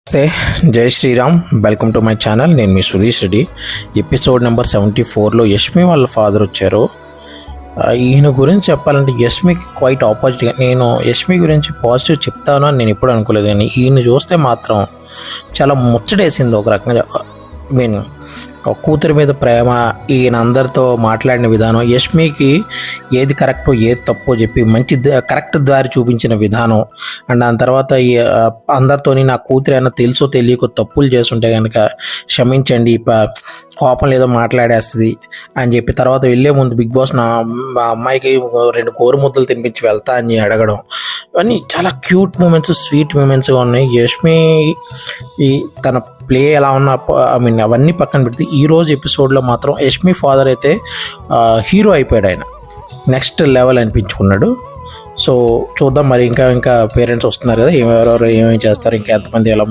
నమస్తే, జై Sriram. Welcome to my channel. నేను మీ సుధీష్ రెడ్డి. ఎపిసోడ్ నెంబర్ 74లో యష్మి వాళ్ళ ఫాదర్ వచ్చారు. ఈయన గురించి చెప్పాలంటే యష్మికి క్వైట్ ఆపోజిట్గా. నేను యష్మి గురించి పాజిటివ్ చెప్తాను అని నేను ఎప్పుడు అనుకోలేదు, కానీ ఈయన చూస్తే మాత్రం చాలా ముచ్చటేసింది ఒక రకంగా. కూతురి మీద ప్రేమ, ఈయన అందరితో మాట్లాడిన విధానం, యష్మికి ఏది కరెక్టో ఏది తప్పో చెప్పి మంచి కరెక్ట్ దారి చూపించిన విధానం. అండ్ దాని తర్వాత అందరితోని నా కూతురు అయినా తెలుసో తెలియకో తప్పులు చేస్తుంటే కనుక క్షమించండి, కోపం లేదో మాట్లాడేస్తుంది అని చెప్పి తర్వాత వెళ్ళే ముందు బిగ్ బాస్ మా అమ్మాయికి 2 కోరు ముద్దలు తినిపించి వెళ్తా అని అడగడం, ఇవన్నీ చాలా క్యూట్ మూమెంట్స్, స్వీట్ మూమెంట్స్గా ఉన్నాయి. యష్మి తన ప్లే ఎలా ఉన్న అవన్నీ పక్కన పెడితే ఈరోజు ఎపిసోడ్లో మాత్రం యష్మి ఫాదర్ అయితే హీరో అయిపోయాడు. ఆయన నెక్స్ట్ లెవెల్ అనిపించుకున్నాడు. సో చూద్దాం మరి, ఇంకా పేరెంట్స్ వస్తున్నారు కదా, ఎవరెవరు ఏమేమి చేస్తారు, ఇంకా ఎంతమంది ఎలా